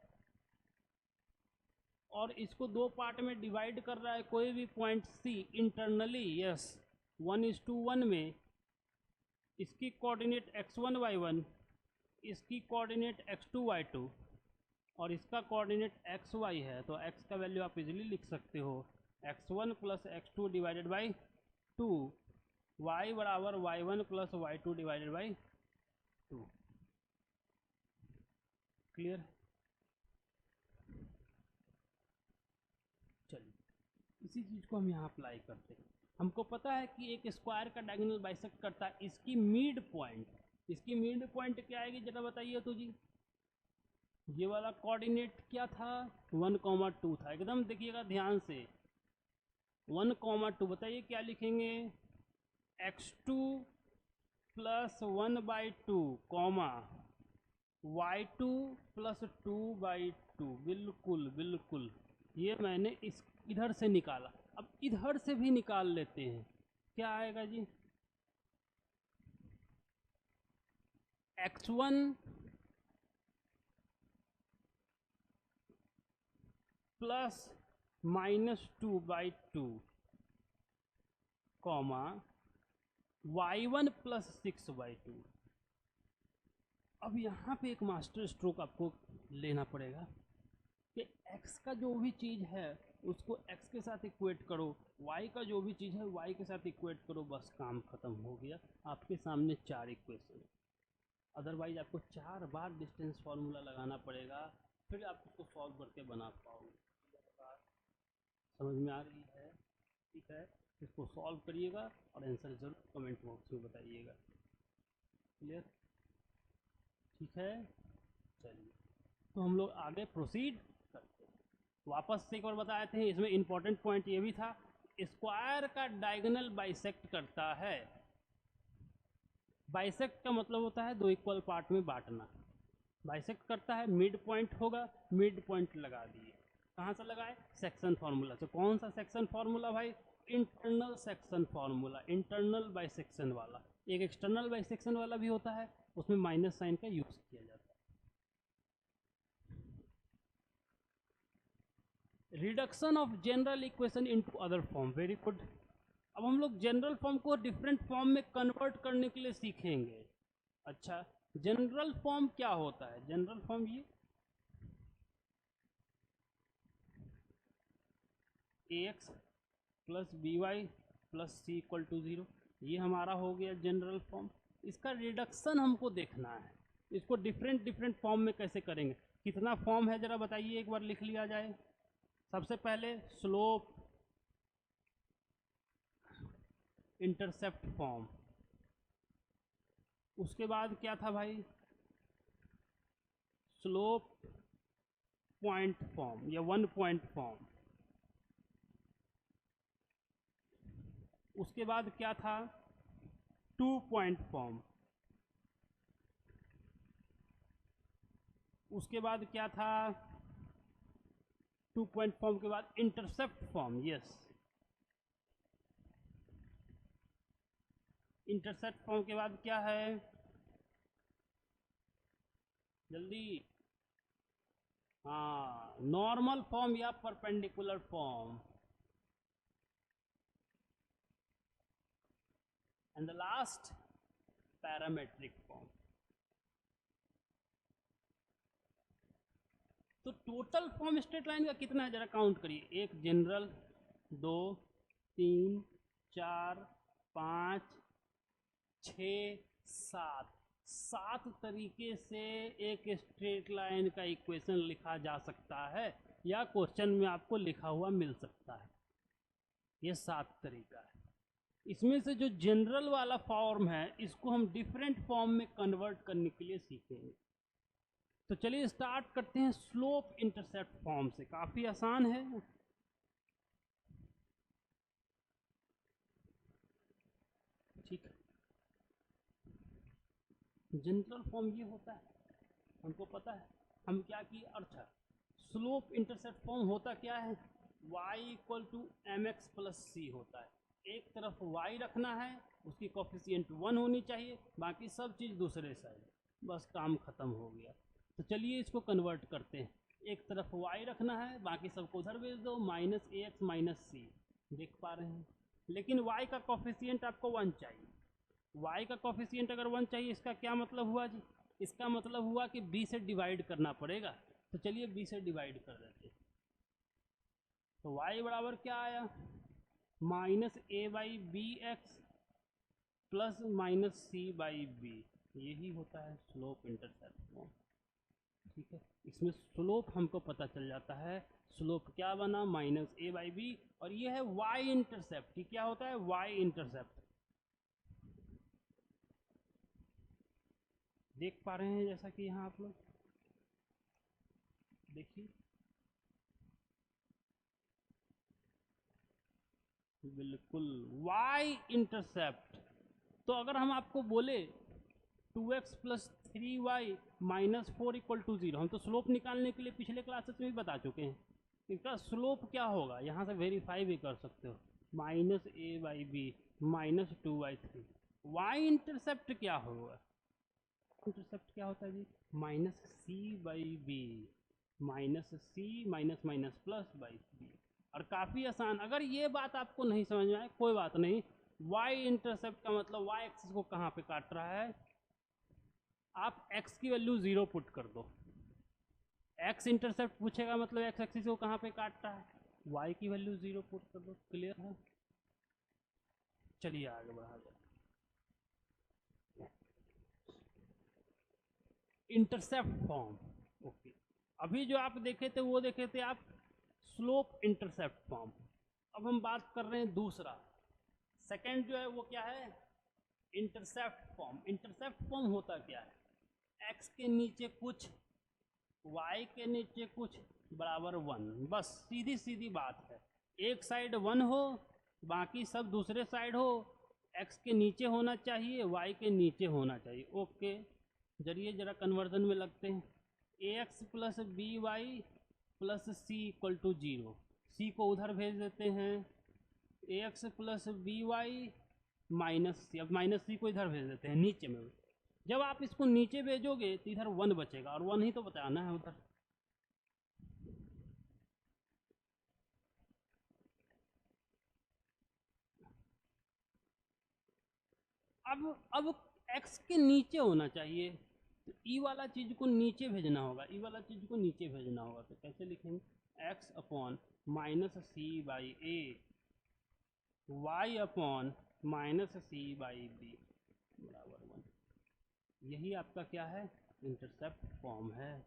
और इसको 2 पार्ट में डिवाइड कर रहा है कोई भी पॉइंट C इंटरनली, यस 1:1 में, इसकी कोऑर्डिनेट x1 y1, इसकी कोऑर्डिनेट x2 y2 और इसका कोऑर्डिनेट xy है, तो x का वैल्यू आप इजीली लिख सकते हो x1 plus x2 divided by 2, y बराबर y1 plus y2 divided by 2। Clear, चलिए इसी चीज़ को हम यहाँ अप्लाई करते हैं। हमको पता है कि एक स्क्वायर का डायगोनल बाइसेक्ट करता है, इसकी मिड पॉइंट क्या आएगी जरा बताइए तो जी। ये वाला कोऑर्डिनेट क्या था, 1,2 था, एकदम देखिएगा ध्यान से। 1,2 बताइए क्या लिखेंगे, x2 plus 1/2 comma y2 plus 2/2। बिल्कुल बिल्कुल, ये मैंने इस इधर से निकाला। अब इधर से भी निकाल लेते हैं, क्या आएगा जी, x1 plus -2/2 comma y1 plus 6/2। अब यहाँ पे एक मास्टर स्ट्रोक आपको लेना पड़ेगा कि x का जो भी चीज़ है उसको x के साथ इक्वेट करो, y का जो भी चीज़ है y के साथ इक्वेट करो, बस काम खत्म हो गया। आपके सामने 4 इक्वेशन। अदरवाइज आपको 4 बार डिस्टेंस फार्मूला लगाना पड़ेगा, फिर आप उसको सॉल्व करके बना पाओगे। समझ में आ रही है, ठीक है, इसको सॉल्व करिएगा और आंसर जरूर कमेंट बॉक्स में बताइएगा। क्लियर, ठीक है, चलिए तो हम लोग आगे प्रोसीड करते हैं। वापस से एक बार बताए थे, इसमें इंपॉर्टेंट पॉइंट ये भी था, स्क्वायर का डायगोनल बाइसेक्ट करता है। बाइसेक्ट का मतलब होता है दो इक्वल पार्ट में बांटना। बाइसेक्ट करता है, मिड पॉइंट होगा, मिड पॉइंट लगा दिए। कहाँ से लगाए? सेक्शन फार्मूला से। कौन सा सेक्शन फार्मूला भाई? Internal section formula, internal bisection वाला। एक एक्सटर्नल बाइसेक्शन वाला भी होता है, उसमें माइनस साइन का यूज किया जाता है। Reduction of general equation into other form, very good. अब हम लोग जनरल फॉर्म को डिफरेंट फॉर्म में कन्वर्ट करने के लिए सीखेंगे। अच्छा, जनरल फॉर्म क्या होता है? जनरल फॉर्म ये ax plus B Y plus C equal to 0, ये हमारा हो गया जनरल फॉर्म। इसका रिडक्शन हमको देखना है, इसको डिफरेंट डिफरेंट फॉर्म में कैसे करेंगे। कितना फॉर्म है जरा बताइए, एक बार लिख लिया जाए। सबसे पहले स्लोप इंटरसेप्ट फॉर्म, उसके बाद क्या था भाई? स्लोप पॉइंट फॉर्म या वन पॉइंट फॉर्म। उसके बाद क्या था? Two point form. उसके बाद क्या था? टू पॉइंट फॉर्म के बाद intercept form. Yes, intercept form के बाद क्या है? जल्दी। हाँ, नॉर्मल फॉर्म या perpendicular form. And the last parametric form. तो टोटल फॉर्म स्ट्रेट लाइन का कितना है जरा काउंट करिए। एक जनरल, 2, 3, 4, 5, 6, 7, 7 तरीके से एक स्ट्रेट लाइन का इक्वेशन लिखा जा सकता है, या क्वेश्चन में आपको लिखा हुआ मिल सकता है। ये 7 तरीका है। इसमें से जो जनरल वाला फॉर्म है, इसको हम डिफरेंट फॉर्म में कन्वर्ट करने के लिए सीखेंगे। तो चलिए स्टार्ट करते हैं स्लोप इंटरसेप्ट फॉर्म से। काफी आसान है। ठीक है, जनरल फॉर्म ये होता है, हमको पता है। हम क्या किए? अर्थ है स्लोप इंटरसेप्ट फॉर्म होता क्या है? y equal to M X plus C होता है। एक तरफ y रखना है, उसकी कोफिशिएंट 1 होनी चाहिए, बाकी सब चीज़ दूसरे साइड, बस काम खत्म हो गया। तो चलिए इसको कन्वर्ट करते हैं। एक तरफ y रखना है, बाकी सबको उधर भेज दो, माइनस ए एक्स माइनस सी। देख पा रहे हैं? लेकिन y का कोफिशिएंट आपको 1 चाहिए। y का कोफिशिएंट अगर 1 चाहिए, इसका क्या मतलब हुआ जी? इसका मतलब हुआ कि b से डिवाइड करना पड़ेगा। तो चलिए b से डिवाइड कर देते हैं। तो y बराबर क्या आया? Minus A by b x plus minus C by b. यही होता है स्लोप इंटरसेप्ट फॉर्म। ठीक है, इसमें स्लोप हमको पता चल जाता है। स्लोप क्या बना? Minus A by B. और ये है वाई इंटरसेप्ट। ये क्या होता है? Y intercept. देख पा रहे हैं जैसा कि यहाँ आप लोग देखिए, बिल्कुल वाई इंटरसेप्ट। तो अगर हम आपको बोले 2x plus 3y minus 4 equal to 0, हम तो स्लोप निकालने के लिए पिछले क्लासेस में भी बता चुके हैं। इसका स्लोप क्या होगा यहाँ से वेरीफाई भी कर सकते हो। Minus A by B minus 2/3। Y intercept क्या होगा? इंटरसेप्ट क्या होता है जी? Minus C by B, minus C minus minus plus by B. और काफ़ी आसान। अगर ये बात आपको नहीं समझ में आए कोई बात नहीं, वाई इंटरसेप्ट का मतलब वाई एक्सिस को कहाँ पे काट रहा है। आप x की वैल्यू 0 पुट कर दो, x इंटरसेप्ट पूछेगा मतलब x एक्सिस को कहाँ पे काट रहा है, y की वैल्यू 0 पुट कर दो। क्लियर है? चलिए आगे बढ़ा दो। Intercept form, okay. अभी जो आप देखे थे वो देखे थे आप स्लोप इंटरसेप्ट फॉर्म। अब हम बात कर रहे हैं दूसरा, सेकंड जो है वो क्या है? Intercept form. इंटरसेप्ट फॉर्म होता क्या है? x के नीचे कुछ, y के नीचे कुछ बराबर 1, बस सीधी सीधी बात है। एक साइड 1 हो, बाकी सब दूसरे साइड हो, x के नीचे होना चाहिए, y के नीचे होना चाहिए। ओके, जरिए जरा कन्वर्जन में लगते हैं। ax plus B Y plus C equal to 0, C को उधर भेज देते हैं। ax plus B Y minus C, अब माइनस सी को इधर भेज देते हैं नीचे में। जब आप इसको नीचे भेजोगे तो इधर 1 बचेगा, और 1 ही तो बताना है उधर। अब x के नीचे होना चाहिए, तो ई वाला चीज को नीचे भेजना होगा, ई वाला चीज को नीचे भेजना होगा। तो कैसे लिखेंगे? x upon minus C by a, y upon minus C by b बराबर 1। यही आपका क्या है? इंटरसेप्ट फॉर्म है।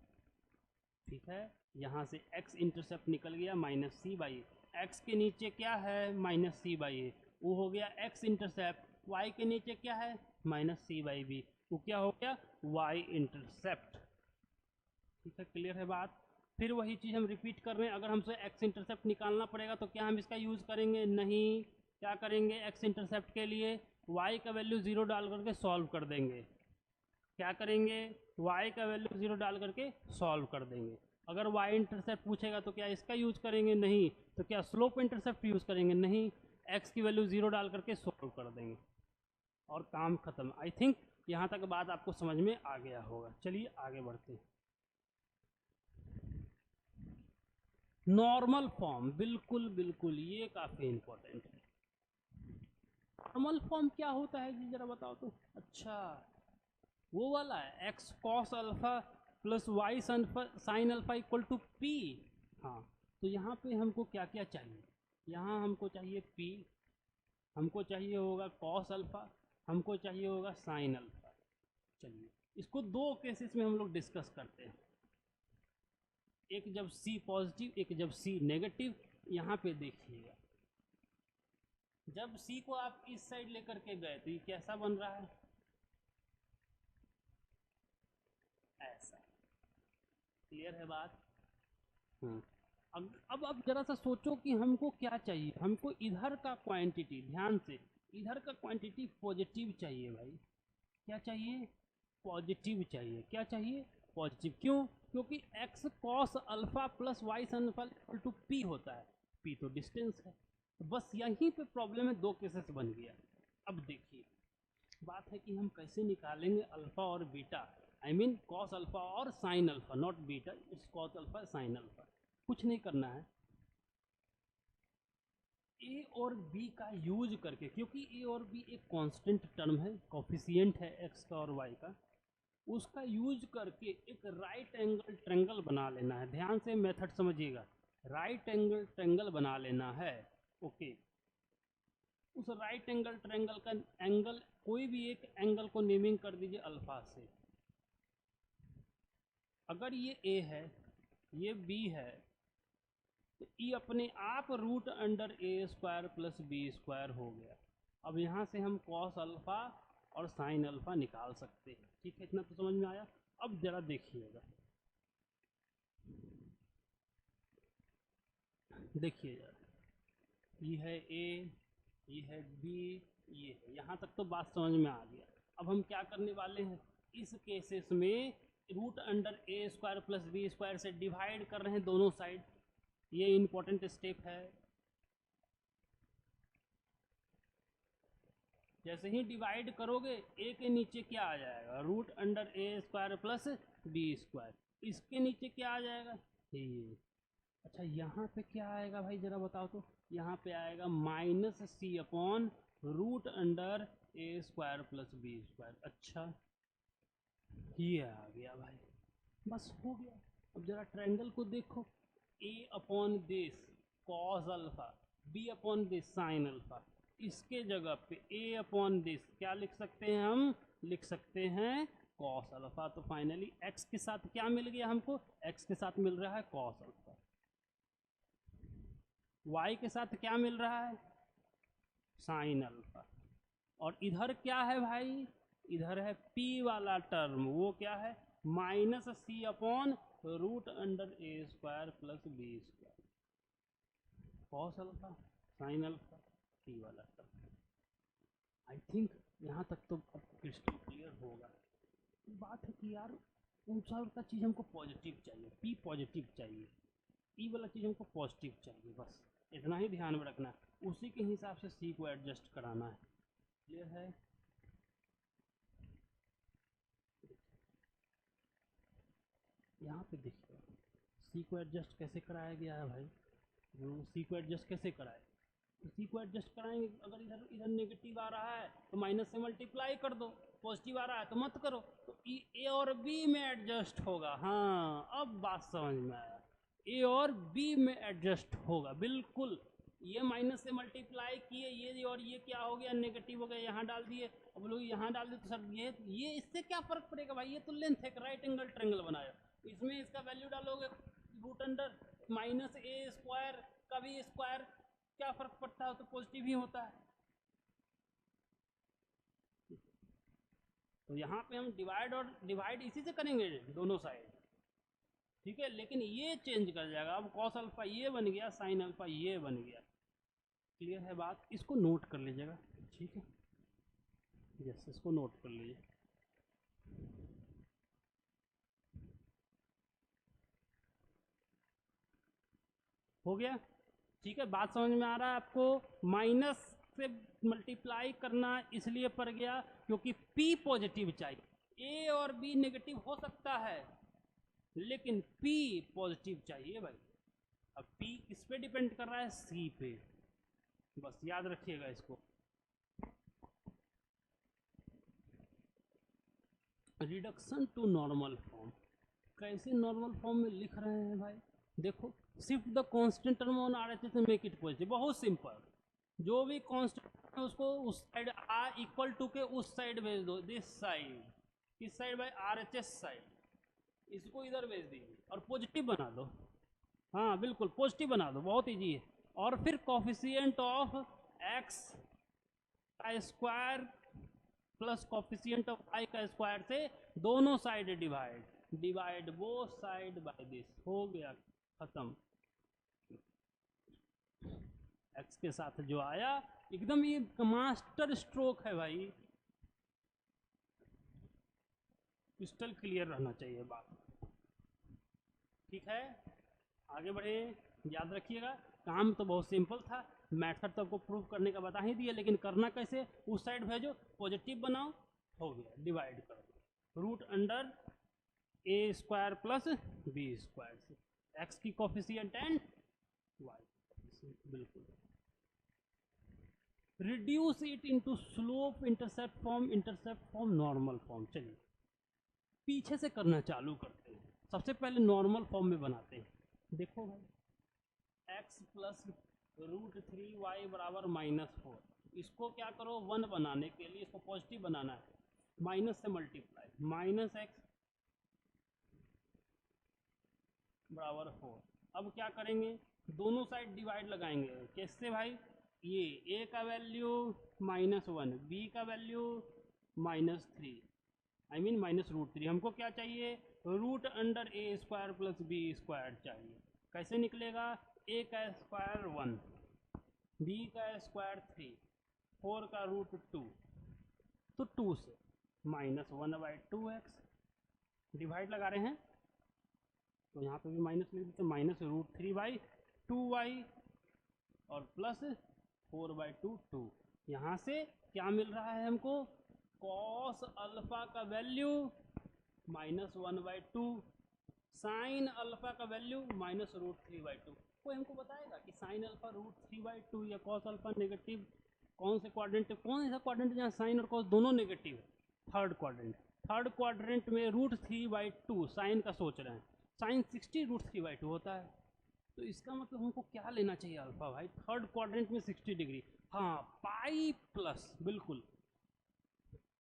ठीक है, यहाँ से x इंटरसेप्ट निकल गया माइनस सी बाई, एक्स के नीचे क्या है? माइनस सी बाई ए, वो हो गया x इंटरसेप्ट। y के नीचे क्या है? माइनस सी बाई बी, वो क्या हो गया? y intercept. ठीक है, क्लियर है बात? फिर वही चीज़ हम रिपीट कर रहे हैं। अगर हमसे x इंटरसेप्ट निकालना पड़ेगा तो क्या हम इसका यूज़ करेंगे? नहीं। क्या करेंगे? x इंटरसेप्ट के लिए y का वैल्यू 0 डाल करके सॉल्व कर देंगे। क्या करेंगे? y का वैल्यू 0 डाल करके सॉल्व कर देंगे। अगर y इंटरसेप्ट पूछेगा तो क्या इसका यूज करेंगे? नहीं। तो क्या स्लोप इंटरसेप्ट यूज करेंगे? नहीं। x की वैल्यू 0 डाल करके सॉल्व कर देंगे और काम खत्म। आई थिंक यहाँ तक बात आपको समझ में आ गया होगा। चलिए आगे बढ़ते हैं। नॉर्मल फॉर्म, बिल्कुल बिल्कुल, ये काफी इंपॉर्टेंट है। नॉर्मल फॉर्म क्या होता है जी, जरा बताओ तो। अच्छा, वो वाला है x cos alpha plus Y sine alpha equal to p. हाँ, तो यहाँ पे हमको क्या क्या चाहिए? यहाँ हमको चाहिए पी, हमको चाहिए होगा कॉस अल्फा, हमको चाहिए होगा साइन अल्फा। चलिए इसको दो केसेस में हम लोग डिस्कस करते हैं, एक जब सी पॉजिटिव, एक जब सी नेगेटिव। यहाँ पे देखिएगा, जब सी को आप इस साइड लेकर के गए तो ये कैसा बन रहा है? ऐसा। क्लियर है बात? अब जरा सा सोचो कि हमको क्या चाहिए। हमको इधर का क्वांटिटी, ध्यान से, इधर का क्वांटिटी पॉजिटिव चाहिए भाई। क्या चाहिए? पॉजिटिव चाहिए। क्या चाहिए? पॉजिटिव। क्यों? क्योंकि x cos alpha plus Y sine alpha equal to p होता है। p तो डिस्टेंस है। तो बस यहीं पे प्रॉब्लम है, दो केसेस बन गया। अब देखिए, बात है कि हम कैसे निकालेंगे अल्फा और beta. I mean cos alpha और sine alpha, not beta, it's cos alpha sine alpha. कुछ नहीं करना है, ए और बी का यूज करके, क्योंकि ए और बी एक कांस्टेंट टर्म है, कोफिशिएंट है एक्स का और वाई का, उसका यूज करके एक राइट एंगल ट्रेंगल बना लेना है। ध्यान से मेथड समझिएगा, राइट एंगल ट्रेंगल बना लेना है। ओके, उस राइट एंगल ट्रेंगल का एंगल, कोई भी एक एंगल को नेमिंग कर दीजिए अल्फा से। अगर ये ए है, ये बी है, तो ई अपने आप root under A square plus B square हो गया। अब यहाँ से हम कॉस अल्फा और साइन अल्फा निकाल सकते हैं। ठीक है, इतना तो समझ में आया। अब जरा देखिएगा, देखिए जरा, ये है ए, ये है बी, ये है, यहाँ तक तो बात समझ में आ गया। अब हम क्या करने वाले हैं, इस केसेस में root under A square plus B square से डिवाइड कर रहे हैं दोनों साइड। ये इंपॉर्टेंट स्टेप है। जैसे ही डिवाइड करोगे, ए के नीचे क्या आ जाएगा? Root under A square plus B square. इसके नीचे क्या आ जाएगा? ये। अच्छा, यहाँ पे क्या आएगा भाई, जरा बताओ तो। यहाँ पे आएगा minus C upon root under A square plus B square. अच्छा, ये आ गया भाई, बस हो गया। अब जरा ट्रायंगल को देखो, A upon this cos alpha, B upon this sine alpha. इसके जगह पे ए अपॉन दिस क्या लिख सकते हैं हम? लिख सकते हैं कॉस अल्फा। तो फाइनली एक्स के साथ क्या मिल गया हमको? एक्स के साथ मिल रहा है कॉस अल्फा। वाई के साथ क्या मिल रहा है? Sine alpha. और इधर क्या है भाई? इधर है पी वाला टर्म, वो क्या है? Minus C upon root under A square plus B square cos alpha sine alpha T वाला टर्म। आई थिंक यहाँ तक तो अब क्रिस्टल क्लियर होगा। बात है कि यार ऊंचा का चीज़ हमको पॉजिटिव चाहिए, पी पॉजिटिव चाहिए, ई वाला चीज़ हमको पॉजिटिव चाहिए, बस इतना ही ध्यान में रखना है। उसी के हिसाब से सी को एडजस्ट कराना है। क्लियर है? यहाँ पे देखिए सी को एडजस्ट कैसे कराया गया है भाई। सी को एडजस्ट कैसे कराए, तो सी को एडजस्ट कराएंगे। अगर इधर इधर नेगेटिव आ रहा है तो माइनस से मल्टीप्लाई कर दो, पॉजिटिव आ रहा है तो मत करो। तो ए और बी में एडजस्ट होगा। हाँ अब बात समझ में आया, ए और बी में एडजस्ट होगा बिल्कुल। ये माइनस से मल्टीप्लाई किए, ये और ये क्या हो गया, नेगेटिव हो गया, यहाँ डाल दिए। अब लोग यहाँ डाल दिए तो सर ये इससे क्या फर्क पड़ेगा भाई, ये तो लेंथ है, राइट एंगल ट्रायंगल बनाया। इसमें इसका वैल्यू डालोगे रूट अंडर माइनस ए स्क्वायर का भी स्क्वायर, क्या फर्क पड़ता है, तो पॉजिटिव ही होता है। तो यहाँ पे हम डिवाइड और डिवाइड इसी से करेंगे दोनों साइड, ठीक है। लेकिन ये चेंज कर जाएगा, अब कॉस अल्फा ये बन गया, साइन अल्फा ये बन गया। क्लियर है बात? इसको नोट कर लीजिएगा, ठीक है। यस, इसको नोट कर लीजिए। हो गया, ठीक है। बात समझ में आ रहा है आपको? माइनस से मल्टीप्लाई करना इसलिए पड़ गया क्योंकि P पॉजिटिव चाहिए। A और B नेगेटिव हो सकता है लेकिन P पॉजिटिव चाहिए भाई। अब P किस पे डिपेंड कर रहा है? C पे। बस याद रखिएगा इसको। रिडक्शन टू नॉर्मल फॉर्म, कैसे नॉर्मल फॉर्म में लिख रहे हैं भाई? देखो, shift the constant term on RHS and make it positive. बहुत सिंपल, जो भी कांस्टेंट है उसको उस साइड R इक्वल टू के उस साइड भेज दो, दिस साइड। किस साइड भाई? RHS side. इसको इधर भेज दीजिए और पॉजिटिव बना दो। हाँ बिल्कुल पॉजिटिव बना दो, बहुत ईजी है। और फिर कॉफिशिएंट ऑफ x का square plus coefficient of y का स्क्वायर से दोनों side divide, divide both side by this. हो गया खत्म। x के साथ जो आया एकदम ये मास्टर स्ट्रोक है भाई, क्रिस्टल क्लियर रहना चाहिए बात, ठीक है। आगे बढ़े, याद रखिएगा काम तो बहुत सिंपल था, मैथड तो आपको प्रूव करने का बता ही दिया, लेकिन करना कैसे? उस साइड भेजो, पॉजिटिव बनाओ, हो गया, डिवाइड करो root under A square plus B square से एक्स की कोफिशिएंट एंड वाई, बिल्कुल। Reduce it into slope intercept form normal form. चलिए पीछे से करना चालू करते हैं। सबसे पहले नॉर्मल फॉर्म में बनाते हैं। देखो भाई एक्स प्लस रूट 3y बराबर -4, इसको क्या करो 1 बनाने के लिए इसको पॉजिटिव बनाना है, माइनस से मल्टीप्लाई, माइनस एक्स बराबर 4। अब क्या करेंगे? दोनों साइड डिवाइड लगाएंगे। कैसे भाई? ये a का वैल्यू -1, b का वैल्यू -3, आई मीन -√3। हमको क्या चाहिए? Root under A square plus B square चाहिए। कैसे निकलेगा? a का स्क्वायर 1, b का स्क्वायर 3, 4 का रूट 2, तो 2 से -1/2x डिवाइड लगा रहे हैं, तो यहाँ पे भी माइनस लिख देते, -√3/2y और प्लस 4/2 2। यहाँ से क्या मिल रहा है हमको? कॉस अल्फा का वैल्यू -1/2, साइन अल्फा का वैल्यू -√3/2। कोई हमको बताएगा कि साइन अल्फा √3/2 या कॉस अल्फा नेगेटिव कौन से क्वाड्रेंट, कौन ऐसा क्वाड्रेंट जहाँ साइन और कॉस दोनों नेगेटिव है? Third quadrant. थर्ड क्वाड्रेंट में √3/2 साइन का सोच रहे हैं, साइन 60 √3/2 होता है। तो इसका मतलब हमको क्या लेना चाहिए अल्फा भाई? थर्ड क्वाड्रेंट में 60 डिग्री। हाँ पाई प्लस, बिल्कुल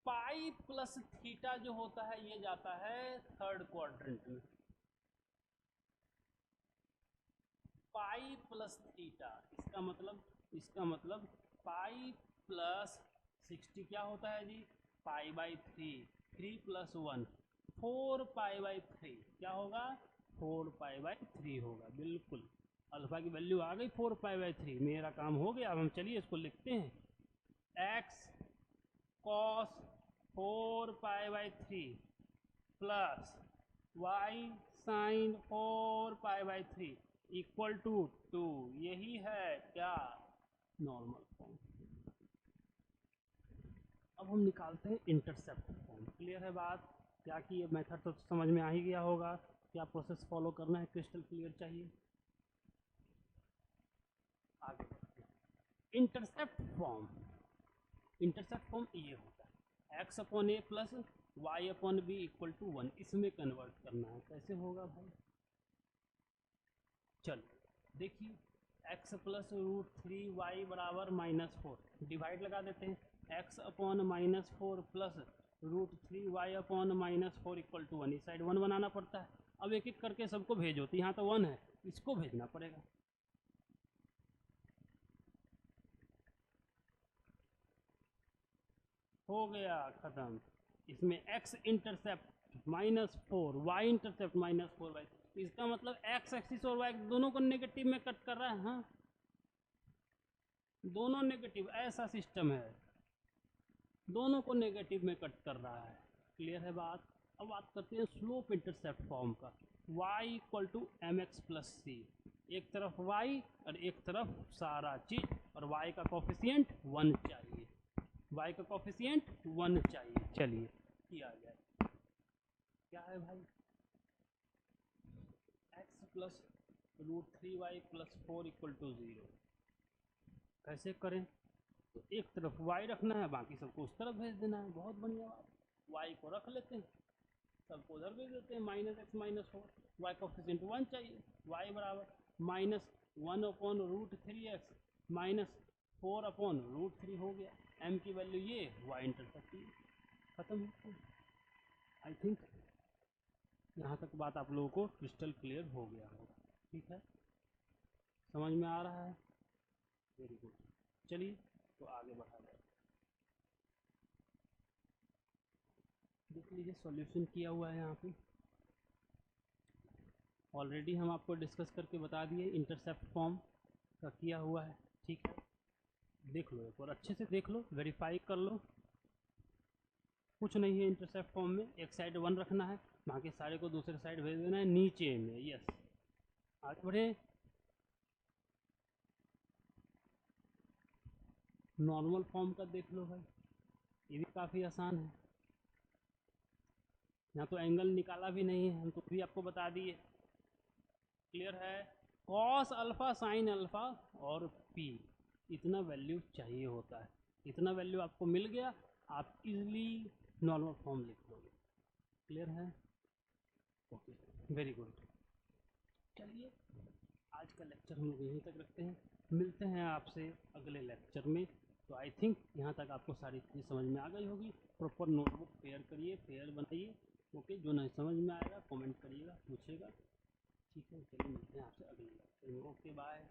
पाई प्लस थीटा जो होता है ये जाता है थर्ड क्वाड्रेंट में, पाई प्लस थीटा। इसका मतलब पाई प्लस 60 क्या होता है जी? पाई/3, 3 + 1 4 पाई/3 क्या होगा? 4π/3 होगा। बिल्कुल, अल्फा की वैल्यू आ गई 4π/3। मेरा काम हो गया। अब हम चलिए इसको लिखते हैं, x cos 4π/3 plus y sin 4π/3 equal to 2। यही है क्या? Normal form. अब हम निकालते हैं इंटरसेप्ट फॉर्म। क्लियर है बात? क्या कि ये मेथड तो समझ में आ ही गया होगा, क्या प्रोसेस फॉलो करना है, क्रिस्टल क्लियर चाहिए। आगे बढ़ते हैं। इंटरसेप्ट फॉर्म ये होता है x upon A plus Y upon B equal to 1। इसमें कन्वर्ट करना है। कैसे होगा भाई? चलो देखिए, x प्लस √3y बराबर -4। डिवाइड लगा देते हैं, x upon -4 plus √3y upon -4 equal to 1। इस साइड 1 बनाना पड़ता है। अब एक एक करके सबको भेजो, तो यहाँ तो 1 है, इसको भेजना पड़ेगा। हो गया खत्म। इसमें x intercept -4, y intercept -4y। इसका मतलब x एक्सिस और y दोनों को नेगेटिव में कट कर रहा है। हाँ, दोनों नेगेटिव, ऐसा सिस्टम है, दोनों को नेगेटिव में कट कर रहा है। क्लियर है बात? अब बात करते हैं स्लोप इंटरसेप्ट फॉर्म का। y equal to mx plus C. एक तरफ y और एक तरफ सारा चीज, और y का कोफिशिएंट 1 चाहिए। y का कोफिशिएंट 1 चाहिए। चलिए किया जाए। क्या है भाई? x plus √3y plus 4 equal to 0। कैसे करें? तो एक तरफ y रखना है, बाकी सबको उस तरफ भेज देना है। बहुत बढ़िया बात। y को रख लेते हैं, सबको उधर भेज देते हैं, -x-4। y कोफिशिएंट 1 चाहिए। y बराबर -1 अपॉन √3x -4 अपॉन √3 हो गया। m की वैल्यू ये, y इंटरसेप्ट ये। खत्म हो। आई थिंक यहाँ तक बात आप लोगों को क्रिस्टल क्लियर हो गया होगा। ठीक है, समझ में आ रहा है? Very good. चलिए तो आगे बढ़ा जाए। देख लीजिए, सॉल्यूशन किया हुआ है यहाँ पे। ऑलरेडी हम आपको डिस्कस करके बता दिए, इंटरसेप्ट फॉर्म का किया हुआ है। ठीक है, देख लो एक और अच्छे से देख लो, वेरीफाई कर लो। कुछ नहीं है इंटरसेप्ट फॉर्म में, एक साइड 1 रखना है, बाकी सारे को दूसरे साइड भेज देना है नीचे में। यस, आगे बढ़े। नॉर्मल फॉर्म का देख लो भाई, ये भी काफ़ी आसान है। यहाँ तो एंगल निकाला भी नहीं है, हम तो भी आपको बता दिए। क्लियर है? कॉस अल्फा साइन अल्फा और पी, इतना वैल्यू चाहिए होता है। इतना वैल्यू आपको मिल गया, आप इजीली नॉर्मल फॉर्म लिख लोगे। क्लियर है? Okay, very good. चलिए आज का लेक्चर हम लोग यहीं तक रखते हैं, मिलते हैं आपसे अगले लेक्चर में। तो आई थिंक यहाँ तक आपको सारी चीज़ समझ में आ गई होगी। प्रॉपर नोटबुक फेयर करिए, फेयर बनाइए। ओके, जो नहीं समझ में आएगा कमेंट करिएगा, पूछिएगा। ठीक है, चलिए मिलते हैं आपसे अगले लेक्चर में। Okay, bye.